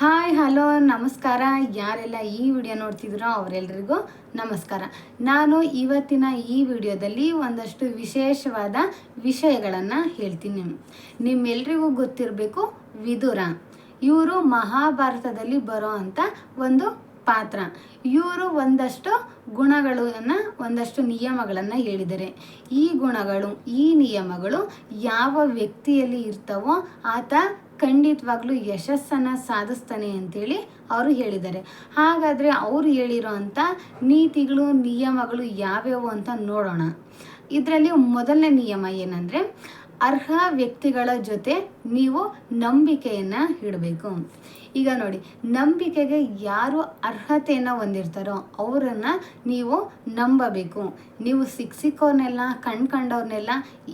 Hi hello ನಮಸ್ಕಾರ. ಯಾರೆಲ್ಲ ಈ ವಿಡಿಯೋ ನೋಡ್ತಿದ್ರೋ ಅವರೆಲ್ಲರಿಗೂ ನಮಸ್ಕಾರ. ನಾನು ಇವತ್ತಿನ ಈ ವಿಡಿಯೋದಲ್ಲಿ ಒಂದಷ್ಟು ವಿಶೇಷವಾದ ವಿಷಯಗಳನ್ನು ಹೇಳ್ತೀನಿ. ನಿಮ್ಮೆಲ್ರಿಗೂ ಗೊತ್ತಿರಬೇಕು, ವಿದುರ ಇವರು ಮಹಾಭಾರತದಲ್ಲಿ ಬರೋ ಅಂಥ ಒಂದು ಪಾತ್ರ. ಇವರು ಒಂದಷ್ಟು ಗುಣಗಳನ್ನು, ಒಂದಷ್ಟು ನಿಯಮಗಳನ್ನು ಹೇಳಿದ್ದಾರೆ. ಈ ಗುಣಗಳು, ಈ ನಿಯಮಗಳು ಯಾವ ವ್ಯಕ್ತಿಯಲ್ಲಿ ಇರ್ತಾವೋ ಆತ ಖಂಡಿತವಾಗ್ಲೂ ಯಶಸ್ಸನ್ನು ಸಾಧಿಸ್ತಾನೆ ಅಂತೇಳಿ ಅವರು ಹೇಳಿದ್ದಾರೆ. ಹಾಗಾದರೆ ಅವರು ಹೇಳಿರೋ ಅಂಥ ನೀತಿಗಳು, ನಿಯಮಗಳು ಯಾವ್ಯಾವು ಅಂತ ನೋಡೋಣ. ಇದರಲ್ಲಿ ಮೊದಲನೇ ನಿಯಮ ಏನಂದರೆ, ಅರ್ಹ ವ್ಯಕ್ತಿಗಳ ಜೊತೆ ನೀವು ನಂಬಿಕೆಯನ್ನು ಇಡಬೇಕು. ಈಗ ನೋಡಿ, ನಂಬಿಕೆಗೆ ಯಾರು ಅರ್ಹತೆಯನ್ನು ಹೊಂದಿರ್ತಾರೋ ಅವರನ್ನು ನೀವು ನಂಬಬೇಕು. ನೀವು ಸಿಕ್ಕೋರ್ನೆಲ್ಲ, ಕಂಡವ್ರನ್ನೆಲ್ಲ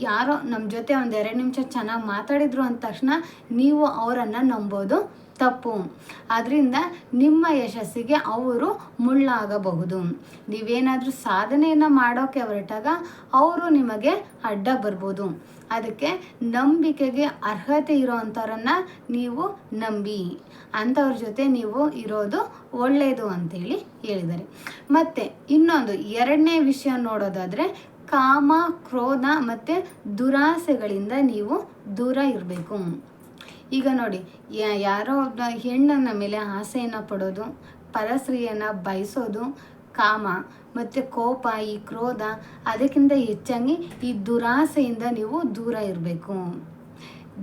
ಯಾರೋ ನಮ್ಮ ಜೊತೆ ಒಂದು 2 ನಿಮಿಷ ಚೆನ್ನಾಗಿ ಮಾತಾಡಿದ್ರು ಅಂದ ತಕ್ಷಣ ನೀವು ಅವರನ್ನು ನಂಬೋದು ತಪ್ಪು. ಅದರಿಂದ ನಿಮ್ಮ ಯಶಸ್ಸಿಗೆ ಅವರು ಮುಳ್ಳಾಗಬಹುದು. ನೀವೇನಾದರೂ ಸಾಧನೆಯನ್ನು ಮಾಡೋಕ್ಕೆ ಹೊರಟಾಗ ಅವರು ನಿಮಗೆ ಅಡ್ಡ ಬರ್ಬೋದು. ಅದಕ್ಕೆ ನಂಬಿಕೆಗೆ ಅರ್ಹತೆ ಇರೋ ಅಂಥವ್ರನ್ನು ನೀವು ನಂಬಿ, ಅಂಥವ್ರ ಜೊತೆ ನೀವು ಇರೋದು ಒಳ್ಳೆಯದು ಅಂತೇಳಿ ಹೇಳಿದ್ದಾರೆ. ಮತ್ತು ಇನ್ನೊಂದು 2ನೇ ವಿಷಯ ನೋಡೋದಾದರೆ, ಕಾಮ, ಕ್ರೋಧ ಮತ್ತು ದುರಾಸೆಗಳಿಂದ ನೀವು ದೂರ ಇರಬೇಕು. ಈಗ ನೋಡಿ, ಯಾರೋ ಒಬ್ಬ ಹೆಣ್ಣನ ಮೇಲೆ ಆಸೆಯನ್ನು ಪಡೋದು, ಪರಸ್ತ್ರೀಯನ್ನು ಬಯಸೋದು, ಕಾಮ ಮತ್ತು ಕೋಪ, ಈ ಕ್ರೋಧ, ಅದಕ್ಕಿಂತ ಹೆಚ್ಚಾಗಿ ಈ ದುರಾಸೆಯಿಂದ ನೀವು ದೂರ ಇರಬೇಕು.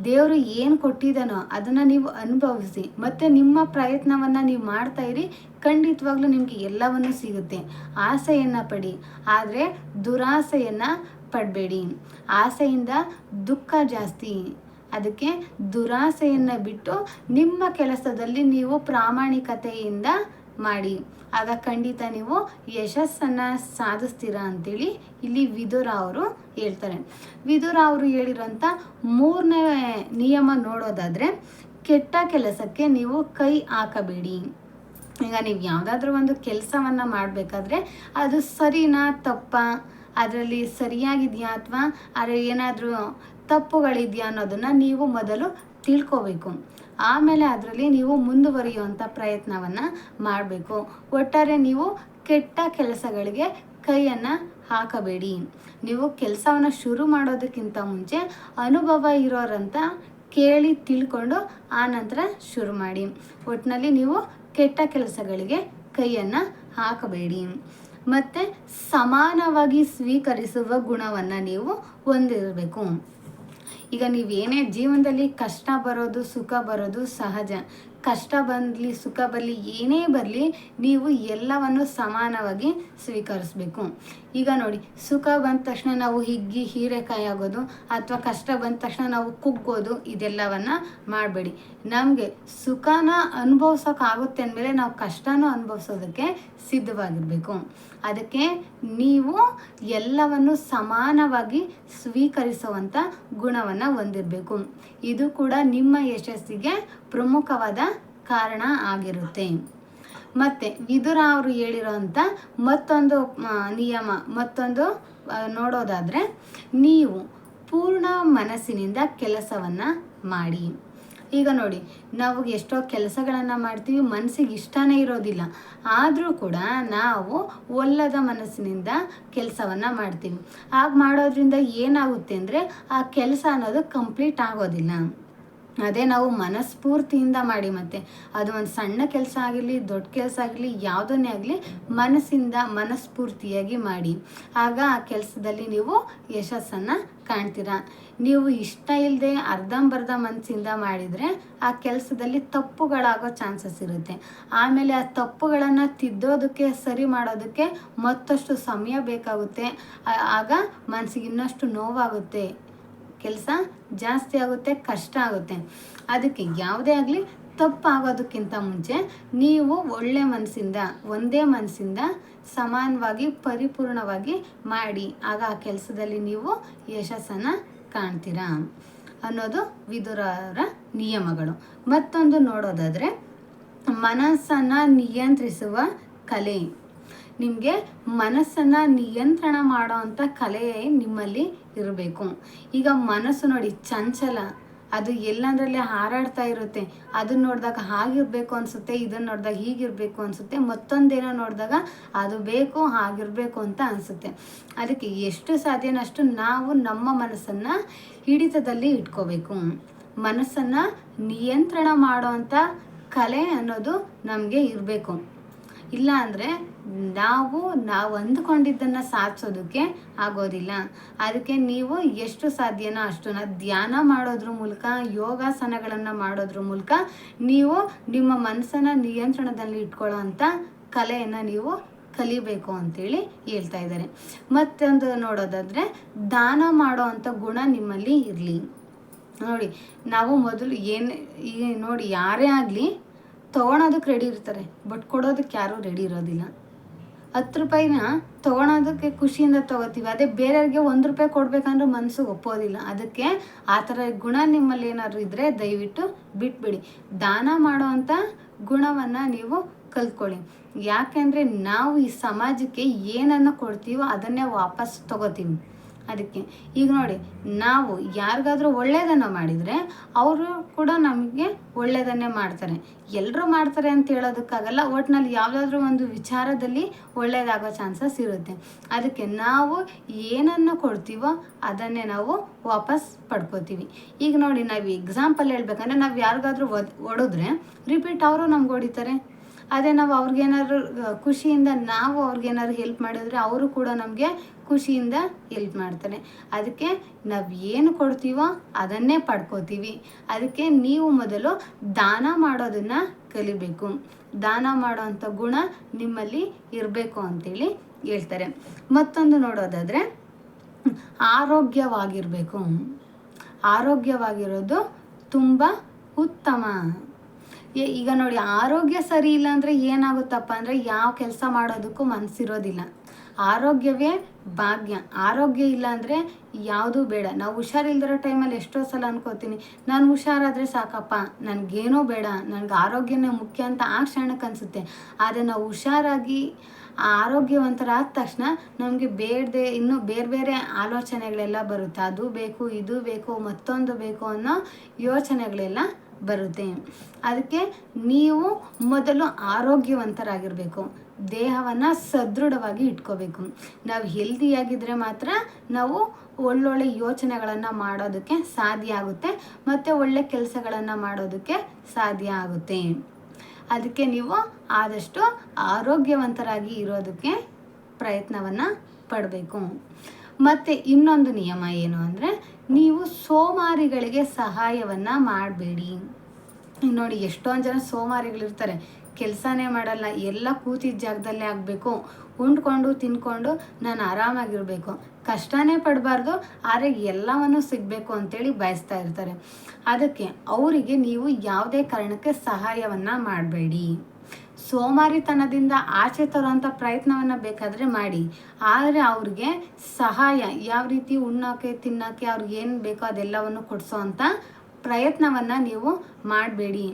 ದೇವರು ಏನು ಕೊಟ್ಟಿದ್ದಾನೋ ಅದನ್ನು ನೀವು ಅನುಭವಿಸಿ, ಮತ್ತು ನಿಮ್ಮ ಪ್ರಯತ್ನವನ್ನು ನೀವು ಮಾಡ್ತಾಯಿರಿ. ಖಂಡಿತವಾಗ್ಲೂ ನಿಮಗೆ ಎಲ್ಲವನ್ನೂ ಸಿಗುತ್ತೆ. ಆಸೆಯನ್ನು ಪಡಿ, ಆದರೆ ದುರಾಸೆಯನ್ನು ಪಡಬೇಡಿ. ಆಸೆಯಿಂದ ದುಃಖ ಜಾಸ್ತಿ. ಅದಕ್ಕೆ ದುರಾಸೆಯನ್ನು ಬಿಟ್ಟು ನಿಮ್ಮ ಕೆಲಸದಲ್ಲಿ ನೀವು ಪ್ರಾಮಾಣಿಕತೆಯಿಂದ ಮಾಡಿ, ಆಗ ಖಂಡಿತ ನೀವು ಯಶಸ್ಸನ್ನು ಸಾಧಿಸ್ತೀರಾ ಅಂತೇಳಿ ಇಲ್ಲಿ ವಿದುರ ಅವರು ಹೇಳ್ತಾರೆ. ವಿದುರ ಅವರು ಹೇಳಿರೋಂಥ 3ನೇ ನಿಯಮ ನೋಡೋದಾದರೆ, ಕೆಟ್ಟ ಕೆಲಸಕ್ಕೆ ನೀವು ಕೈ ಹಾಕಬೇಡಿ. ಈಗ ನೀವು ಯಾವುದಾದ್ರೂ ಒಂದು ಕೆಲಸವನ್ನು ಮಾಡಬೇಕಾದ್ರೆ ಅದು ಸರಿನಾ ತಪ್ಪಾ, ಅದರಲ್ಲಿ ಸರಿಯಾಗಿದೆಯಾ ಅಥವಾ ಅದರಲ್ಲಿ ಏನಾದರೂ ತಪ್ಪುಗಳಿದೆಯಾ ಅನ್ನೋದನ್ನು ನೀವು ಮೊದಲು ತಿಳ್ಕೋಬೇಕು. ಆಮೇಲೆ ಅದರಲ್ಲಿ ನೀವು ಮುಂದುವರಿಯುವಂಥ ಪ್ರಯತ್ನವನ್ನು ಮಾಡಬೇಕು. ಒಟ್ಟಾರೆ ನೀವು ಕೆಟ್ಟ ಕೆಲಸಗಳಿಗೆ ಕೈಯನ್ನು ಹಾಕಬೇಡಿ. ನೀವು ಕೆಲಸವನ್ನು ಶುರು ಮಾಡೋದಕ್ಕಿಂತ ಮುಂಚೆ ಅನುಭವ ಇರೋರಂಥ ಕೇಳಿ ತಿಳ್ಕೊಂಡು ಆನಂತರ ಶುರು ಮಾಡಿ. ಒಟ್ಟಿನಲ್ಲಿ ನೀವು ಕೆಟ್ಟ ಕೆಲಸಗಳಿಗೆ ಕೈಯನ್ನು ಹಾಕಬೇಡಿ. ಮತ್ತು ಸಮಾನವಾಗಿ ಸ್ವೀಕರಿಸುವ ಗುಣವನ್ನು ನೀವು ಹೊಂದಿರಬೇಕು. ಈಗ ನೀವೇನೇ ಜೀವನದಲ್ಲಿ ಕಷ್ಟ ಬರೋದು, ಸುಖ ಬರೋದು ಸಹಜ. ಕಷ್ಟ ಬಂದಲಿ, ಸುಖ ಬರಲಿ, ಏನೇ ಬರಲಿ, ನೀವು ಎಲ್ಲವನ್ನು ಸಮಾನವಾಗಿ ಸ್ವೀಕರಿಸಬೇಕು. ಈಗ ನೋಡಿ, ಸುಖ ಬಂದ ತಕ್ಷಣ ನಾವು ಹಿಗ್ಗಿ ಹೀರೆಕಾಯಿ ಆಗೋದು, ಅಥವಾ ಕಷ್ಟ ಬಂದ ತಕ್ಷಣ ನಾವು ಕುಗ್ಗೋದು, ಇದೆಲ್ಲವನ್ನು ಮಾಡಬೇಡಿ. ನಮಗೆ ಸುಖನ ಅನುಭವಿಸೋಕ್ಕಾಗುತ್ತೆ ಅಂದಮೇಲೆ ನಾವು ಕಷ್ಟನೂ ಅನುಭವಿಸೋದಕ್ಕೆ ಸಿದ್ಧವಾಗಿರಬೇಕು. ಅದಕ್ಕೆ ನೀವು ಎಲ್ಲವನ್ನು ಸಮಾನವಾಗಿ ಸ್ವೀಕರಿಸುವಂಥ ಗುಣವನ್ನು ಹೊಂದಿರಬೇಕು. ಇದು ಕೂಡ ನಿಮ್ಮ ಯಶಸ್ಸಿಗೆ ಪ್ರಮುಖವಾದ ಕಾರಣ ಆಗಿರುತ್ತೆ. ಮತ್ತು ವಿದುರ ಅವರು ಹೇಳಿರೋಂಥ ಮತ್ತೊಂದು ನಿಯಮ, ಮತ್ತೊಂದು ನೋಡೋದಾದರೆ, ನೀವು ಪೂರ್ಣ ಮನಸ್ಸಿನಿಂದ ಕೆಲಸವನ್ನು ಮಾಡಿ. ಈಗ ನೋಡಿ, ನಾವು ಎಷ್ಟೋ ಕೆಲಸಗಳನ್ನು ಮಾಡ್ತೀವಿ, ಮನಸ್ಸಿಗೆ ಇಷ್ಟನೇ ಇರೋದಿಲ್ಲ, ಆದರೂ ಕೂಡ ನಾವು ಒಲ್ಲದ ಮನಸ್ಸಿನಿಂದ ಕೆಲಸವನ್ನು ಮಾಡ್ತೀವಿ. ಹಾಗೆ ಮಾಡೋದ್ರಿಂದ ಏನಾಗುತ್ತೆ ಅಂದರೆ, ಆ ಕೆಲಸ ಅನ್ನೋದು ಕಂಪ್ಲೀಟ್ ಆಗೋದಿಲ್ಲ. ಅದೇ ನಾವು ಮನಸ್ಫೂರ್ತಿಯಿಂದ ಮಾಡಿ, ಮತ್ತು ಅದು ಒಂದು ಸಣ್ಣ ಕೆಲಸ ಆಗಿರಲಿ, ದೊಡ್ಡ ಕೆಲಸ ಆಗಿರಲಿ, ಯಾವುದನ್ನೇ ಆಗಲಿ ಮನಸ್ಫೂರ್ತಿಯಾಗಿ ಮಾಡಿ. ಆಗ ಆ ಕೆಲಸದಲ್ಲಿ ನೀವು ಯಶಸ್ಸನ್ನು ಕಾಣ್ತೀರಾ. ನೀವು ಇಷ್ಟ ಇಲ್ಲದೆ ಅರ್ಧಂಬರ್ಧ ಮನಸ್ಸಿಂದ ಮಾಡಿದರೆ ಆ ಕೆಲಸದಲ್ಲಿ ತಪ್ಪುಗಳಾಗೋ ಚಾನ್ಸಸ್ ಇರುತ್ತೆ. ಆಮೇಲೆ ಆ ತಪ್ಪುಗಳನ್ನು ತಿದ್ದೋದಕ್ಕೆ, ಸರಿ ಮಾಡೋದಕ್ಕೆ ಮತ್ತಷ್ಟು ಸಮಯ ಬೇಕಾಗುತ್ತೆ. ಆಗ ಮನಸ್ಸಿಗೆ ಇನ್ನಷ್ಟು ನೋವಾಗುತ್ತೆ, ಕೆಲಸ ಜಾಸ್ತಿ ಆಗುತ್ತೆ, ಕಷ್ಟ ಆಗುತ್ತೆ. ಅದಕ್ಕೆ ಯಾವುದೇ ಆಗಲಿ ತಪ್ಪಾಗೋದಕ್ಕಿಂತ ಮುಂಚೆ ನೀವು ಒಳ್ಳೆ ಮನಸ್ಸಿಂದ, ಒಂದೇ ಮನಸ್ಸಿಂದ ಸಮಾನವಾಗಿ ಪರಿಪೂರ್ಣವಾಗಿ ಮಾಡಿ. ಆಗ ಆ ಕೆಲಸದಲ್ಲಿ ನೀವು ಯಶಸ್ಸನ್ನು ಕಾಣ್ತೀರಾ ಅನ್ನೋದು ವಿದುರರ ನಿಯಮಗಳು. ಮತ್ತೊಂದು ನೋಡೋದಾದರೆ, ಮನಸ್ಸನ್ನು ನಿಯಂತ್ರಿಸುವ ಕಲೆ. ನಿಮಗೆ ಮನಸ್ಸನ್ನು ನಿಯಂತ್ರಣ ಮಾಡೋ ಅಂಥ ಕಲೆ ನಿಮ್ಮಲ್ಲಿ ಇರಬೇಕು. ಈಗ ಮನಸ್ಸು ನೋಡಿ ಚಂಚಲ, ಅದು ಎಲ್ಲಂದ್ರಲ್ಲೇ ಹಾರಾಡ್ತಾ ಇರುತ್ತೆ. ಅದನ್ನ ನೋಡಿದಾಗ ಹಾಗಿರಬೇಕು ಅನಿಸುತ್ತೆ, ಇದನ್ನು ನೋಡಿದಾಗ ಹೀಗಿರಬೇಕು ಅನಿಸುತ್ತೆ, ಮತ್ತೊಂದೇನೋ ನೋಡಿದಾಗ ಅದು ಬೇಕು ಹಾಗಿರಬೇಕು ಅಂತ ಅನಿಸುತ್ತೆ. ಅದಕ್ಕೆ ಎಷ್ಟು ಸಾಧ್ಯನಷ್ಟು ನಾವು ನಮ್ಮ ಮನಸ್ಸನ್ನು ಹಿಡಿತದಲ್ಲಿ ಇಟ್ಕೋಬೇಕು. ಮನಸ್ಸನ್ನು ನಿಯಂತ್ರಣ ಮಾಡೋವಂಥ ಕಲೆ ಅನ್ನೋದು ನಮಗೆ ಇರಬೇಕು. ಇಲ್ಲ ಅಂದರೆ ನಾವು ಅಂದುಕೊಂಡಿದ್ದನ್ನು ಸಾಧಿಸೋದಕ್ಕೆ ಆಗೋದಿಲ್ಲ. ಅದಕ್ಕೆ ನೀವು ಎಷ್ಟು ಸಾಧ್ಯನೋ ಅಷ್ಟನ್ನು ಧ್ಯಾನ ಮಾಡೋದ್ರ ಮೂಲಕ, ಯೋಗಾಸನಗಳನ್ನು ಮಾಡೋದ್ರ ಮೂಲಕ ನೀವು ನಿಮ್ಮ ಮನಸ್ಸನ್ನು ನಿಯಂತ್ರಣದಲ್ಲಿ ಇಟ್ಕೊಳ್ಳೋ ಅಂಥ ಕಲೆಯನ್ನು ನೀವು ಕಲಿಬೇಕು ಅಂತೇಳಿ ಹೇಳ್ತಾ ಇದ್ದಾರೆ. ಮತ್ತೊಂದು ನೋಡೋದಾದರೆ ದಾನ ಮಾಡೋ ಅಂಥ ಗುಣ ನಿಮ್ಮಲ್ಲಿ ಇರಲಿ. ನೋಡಿ, ನಾವು ಮೊದಲು ಈಗ ನೋಡಿ, ಯಾರೇ ಆಗಲಿ ತೊಗೊಳೋದಕ್ಕೆ ರೆಡಿ ಇರ್ತಾರೆ, ಬಟ್ ಕೊಡೋದಕ್ಕೆ ಯಾರೂ ರೆಡಿ ಇರೋದಿಲ್ಲ. 10 ರೂಪಾಯಿನ ತೊಗೊಳೋದಕ್ಕೆ ಖುಷಿಯಿಂದ ತೊಗೋತೀವಿ, ಅದೇ ಬೇರೆಯವ್ರಿಗೆ 1 ರೂಪಾಯಿ ಕೊಡಬೇಕಂದ್ರೆ ಮನಸ್ಸು ಒಪ್ಪೋದಿಲ್ಲ. ಅದಕ್ಕೆ ಆ ಥರ ಗುಣ ನಿಮ್ಮಲ್ಲಿ ಏನಾದ್ರು ಇದ್ದರೆ ದಯವಿಟ್ಟು ಬಿಟ್ಬಿಡಿ. ದಾನ ಮಾಡೋವಂಥ ಗುಣವನ್ನು ನೀವು ಕಲ್ತ್ಕೊಳ್ಳಿ. ಯಾಕೆಂದರೆ ನಾವು ಈ ಸಮಾಜಕ್ಕೆ ಏನನ್ನು ಕೊಡ್ತೀವೋ ಅದನ್ನೇ ವಾಪಸ್ ತೊಗೋತೀವಿ. ಅದಕ್ಕೆ ಈಗ ನೋಡಿ, ನಾವು ಯಾರಿಗಾದ್ರೂ ಒಳ್ಳೆಯದನ್ನು ಮಾಡಿದರೆ ಅವರು ಕೂಡ ನಮಗೆ ಒಳ್ಳೆಯದನ್ನೇ ಮಾಡ್ತಾರೆ. ಎಲ್ಲರೂ ಮಾಡ್ತಾರೆ ಅಂತ ಹೇಳೋದಕ್ಕಾಗಲ್ಲ. ಒಟ್ಟಿನಲ್ಲಿ ಯಾವುದಾದ್ರೂ ಒಂದು ವಿಚಾರದಲ್ಲಿ ಒಳ್ಳೆಯದಾಗೋ ಚಾನ್ಸಸ್ ಇರುತ್ತೆ. ಅದಕ್ಕೆ ನಾವು ಏನನ್ನು ಕೊಡ್ತೀವೋ ಅದನ್ನೇ ನಾವು ವಾಪಸ್ ಪಡ್ಕೋತೀವಿ. ಈಗ ನೋಡಿ, ನಾವು ಎಕ್ಸಾಂಪಲ್ ಹೇಳ್ಬೇಕಂದ್ರೆ, ನಾವು ಯಾರಿಗಾದ್ರೂ ಹೊಡೆದ್ರೆ ರಿಪೀಟ್ ಅವರು ನಮ್ಗೆ ಹೊಡಿತಾರೆ. ಅದೇ ನಾವು ಅವ್ರಿಗೇನಾದ್ರು ಖುಷಿಯಿಂದ ನಾವು ಅವ್ರಿಗೇನಾದ್ರು ಹೆಲ್ಪ್ ಮಾಡಿದ್ರೆ ಅವರು ಕೂಡ ನಮಗೆ ಖುಷಿಯಿಂದ ಹೆಲ್ಪ್ ಮಾಡ್ತಾರೆ. ಅದಕ್ಕೆ ನಾವು ಏನು ಕೊಡ್ತೀವೋ ಅದನ್ನೇ ಪಡ್ಕೋತೀವಿ. ಅದಕ್ಕೆ ನೀವು ಮೊದಲು ದಾನ ಮಾಡೋದನ್ನು ಕಲಿಬೇಕು. ದಾನ ಮಾಡೋವಂಥ ಗುಣ ನಿಮ್ಮಲ್ಲಿ ಇರಬೇಕು ಅಂತೇಳಿ ಹೇಳ್ತಾರೆ. ಮತ್ತೊಂದು ನೋಡೋದಾದರೆ ಆರೋಗ್ಯವಾಗಿರಬೇಕು. ಆರೋಗ್ಯವಾಗಿರೋದು ತುಂಬ ಉತ್ತಮ. ಈಗ ನೋಡಿ, ಆರೋಗ್ಯ ಸರಿ ಇಲ್ಲ ಅಂದರೆ ಏನಾಗುತ್ತಪ್ಪ ಅಂದರೆ ಯಾವ ಕೆಲಸ ಮಾಡೋದಕ್ಕೂ ಮನಸ್ಸಿರೋದಿಲ್ಲ. ಆರೋಗ್ಯವೇ ಭಾಗ್ಯ. ಆರೋಗ್ಯ ಇಲ್ಲ ಅಂದರೆ ಯಾವುದೂ ಬೇಡ. ನಾವು ಹುಷಾರಿಲ್ದಿರೋ ಟೈಮಲ್ಲಿ ಎಷ್ಟೋ ಸಲ ಅನ್ಕೋತೀನಿ, ನಾನು ಹುಷಾರಾದರೆ ಸಾಕಪ್ಪ, ನನಗೇನೋ ಬೇಡ, ನನಗೆ ಆರೋಗ್ಯನೇ ಮುಖ್ಯ ಅಂತ ಆ ಕ್ಷಣಕ್ಕೆ ಅನಿಸುತ್ತೆ. ಆದರೆ ನಾವು ಹುಷಾರಾಗಿ ಆರೋಗ್ಯವಂತರಾದ ತಕ್ಷಣ ನಮಗೆ ಬೇಡದೆ ಇನ್ನೂ ಬೇರೆ ಬೇರೆ ಆಲೋಚನೆಗಳೆಲ್ಲ ಬರುತ್ತೆ. ಅದು ಬೇಕು, ಇದು ಬೇಕು, ಮತ್ತೊಂದು ಬೇಕು ಅನ್ನೋ ಯೋಚನೆಗಳೆಲ್ಲ ಬರುತ್ತೆ. ಅದಕ್ಕೆ ನೀವು ಮೊದಲು ಆರೋಗ್ಯವಂತರಾಗಿರಬೇಕು. ದೇಹವನ್ನು ಸದೃಢವಾಗಿ ಇಟ್ಕೋಬೇಕು. ನಾವು ಹೆಲ್ದಿಯಾಗಿದ್ದರೆ ಮಾತ್ರ ನಾವು ಒಳ್ಳೊಳ್ಳೆ ಯೋಚನೆಗಳನ್ನು ಮಾಡೋದಕ್ಕೆ ಸಾಧ್ಯ ಆಗುತ್ತೆ, ಮತ್ತು ಒಳ್ಳೆ ಕೆಲಸಗಳನ್ನು ಮಾಡೋದಕ್ಕೆ ಸಾಧ್ಯ ಆಗುತ್ತೆ. ಅದಕ್ಕೆ ನೀವು ಆದಷ್ಟು ಆರೋಗ್ಯವಂತರಾಗಿ ಇರೋದಕ್ಕೆ ಪ್ರಯತ್ನವನ್ನು ಪಡಬೇಕು. ಮತ್ತು ಇನ್ನೊಂದು ನಿಯಮ ಏನು ಅಂದರೆ, ನೀವು ಸೋಮಾರಿಗಳಿಗೆ ಸಹಾಯವನ್ನು ಮಾಡಬೇಡಿ. ನೋಡಿ, ಎಷ್ಟೊಂದು ಜನ ಸೋಮಾರಿಗಳಿರ್ತಾರೆ, ಕೆಲಸನೇ ಮಾಡಲ್ಲ, ಎಲ್ಲ ಕೂತಿದ್ದ ಜಾಗದಲ್ಲೇ ಆಗಬೇಕು, ಉಂಡ್ಕೊಂಡು ತಿನ್ಕೊಂಡು ನಾನು ಆರಾಮಾಗಿರಬೇಕು, ಕಷ್ಟನೇ ಪಡಬಾರ್ದು, ಆದರೆ ಎಲ್ಲವನ್ನೂ ಸಿಗಬೇಕು ಅಂತೇಳಿ ಬಯಸ್ತಾ ಇರ್ತಾರೆ. ಅದಕ್ಕೆ ಅವರಿಗೆ ನೀವು ಯಾವುದೇ ಕಾರಣಕ್ಕೆ ಸಹಾಯವನ್ನು ಮಾಡಬೇಡಿ. ಸೋಮಾರಿತನದಿಂದ ಆಚೆ ತರುವಂಥ ಪ್ರಯತ್ನವನ್ನು ಬೇಕಾದರೆ ಮಾಡಿ, ಆದರೆ ಅವ್ರಿಗೆ ಸಹಾಯ ಯಾವ ರೀತಿ ಉಣ್ಣೋಕ್ಕೆ ತಿನ್ನೋಕ್ಕೆ ಅವ್ರಿಗೆ ಏನು ಬೇಕೋ ಅದೆಲ್ಲವನ್ನು ಕೊಡಿಸೋ ಅಂಥ ಪ್ರಯತ್ನವನ್ನು ನೀವು ಮಾಡಬೇಡಿ.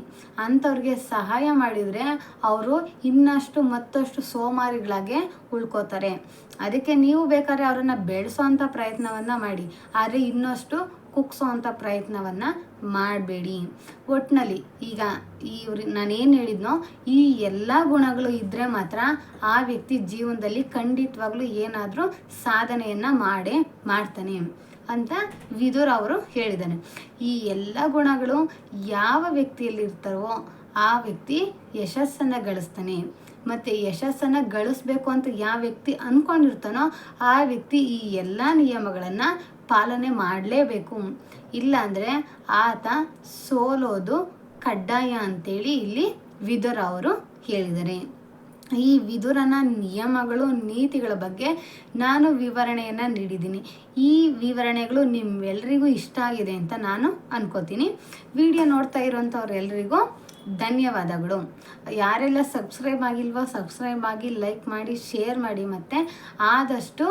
ಅಂಥವ್ರಿಗೆ ಸಹಾಯ ಮಾಡಿದರೆ ಅವರು ಇನ್ನಷ್ಟು ಮತ್ತಷ್ಟು ಸೋಮಾರಿಗಳಾಗೆ ಉಳ್ಕೋತಾರೆ. ಅದಕ್ಕೆ ನೀವು ಬೇಕಾದ್ರೆ ಅವರನ್ನು ಬೆಳೆಸೋ ಅಂಥ ಪ್ರಯತ್ನವನ್ನು ಮಾಡಿ, ಆದರೆ ಇನ್ನಷ್ಟು ಕುಗ್ಸೋ ಅಂಥ ಪ್ರಯತ್ನವನ್ನು ಮಾಡಬೇಡಿ. ಒಟ್ಟಿನಲ್ಲಿ ಈಗ ನಾನೇನು ಹೇಳಿದ್ನೋ ಈ ಎಲ್ಲ ಗುಣಗಳು ಇದ್ದರೆ ಮಾತ್ರ ಆ ವ್ಯಕ್ತಿ ಜೀವನದಲ್ಲಿ ಖಂಡಿತವಾಗ್ಲೂ ಏನಾದರೂ ಸಾಧನೆಯನ್ನು ಮಾಡ್ತಾನೆ ಅಂತ ವಿದುರ ಅವರು ಹೇಳಿದ್ದಾನೆ. ಈ ಎಲ್ಲ ಗುಣಗಳು ಯಾವ ವ್ಯಕ್ತಿಯಲ್ಲಿ ಇರ್ತಾರೋ ಆ ವ್ಯಕ್ತಿ ಯಶಸ್ಸನ್ನು ಗಳಿಸ್ತಾನೆ. ಮತ್ತು ಯಶಸ್ಸನ್ನು ಗಳಿಸ್ಬೇಕು ಅಂತ ಯಾವ ವ್ಯಕ್ತಿ ಅಂದ್ಕೊಂಡಿರ್ತಾನೋ ಆ ವ್ಯಕ್ತಿ ಈ ಎಲ್ಲ ನಿಯಮಗಳನ್ನು ಪಾಲನೆ ಮಾಡಲೇಬೇಕು. ಇಲ್ಲಾಂದರೆ ಆತ ಸೋಲೋದು ಕಡ್ಡಾಯ ಅಂತೇಳಿ ಇಲ್ಲಿ ವಿದುರ ಅವರು ಹೇಳಿದ್ದಾರೆ. ಈ ವಿದುರನ ನಿಯಮಗಳು, ನೀತಿಗಳ ಬಗ್ಗೆ ನಾನು ವಿವರಣೆಯನ್ನು ನೀಡಿದ್ದೀನಿ. ಈ ವಿವರಣೆಗಳು ನಿಮ್ಮೆಲ್ಲರಿಗೂ ಇಷ್ಟ ಆಗಿದೆ ಅಂತ ನಾನು ಅನ್ಕೋತೀನಿ. ವಿಡಿಯೋ ನೋಡ್ತಾ ಇರೋಂಥವ್ರೆಲ್ಲರಿಗೂ ಧನ್ಯವಾದಗಳು. ಯಾರೆಲ್ಲ ಸಬ್ಸ್ಕ್ರೈಬ್ ಆಗಿಲ್ವೋ ಸಬ್ಸ್ಕ್ರೈಬ್ ಆಗಿ, ಲೈಕ್ ಮಾಡಿ, ಶೇರ್ ಮಾಡಿ, ಮತ್ತು ಆದಷ್ಟು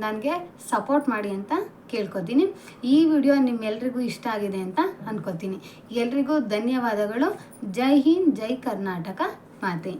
ನನಗೆ ಸಪೋರ್ಟ್ ಮಾಡಿ ಅಂತ ಕೇಳ್ಕೊತೀನಿ. ಈ ವಿಡಿಯೋ ನಿಮ್ಮೆಲ್ರಿಗೂ ಇಷ್ಟ ಆಗಿದೆ ಅಂತ ಅನ್ಕೋತೀನಿ. ಎಲ್ರಿಗೂ ಧನ್ಯವಾದಗಳು. ಜೈ ಹಿಂದ್, ಜೈ ಕರ್ನಾಟಕ ಮಾತೆ.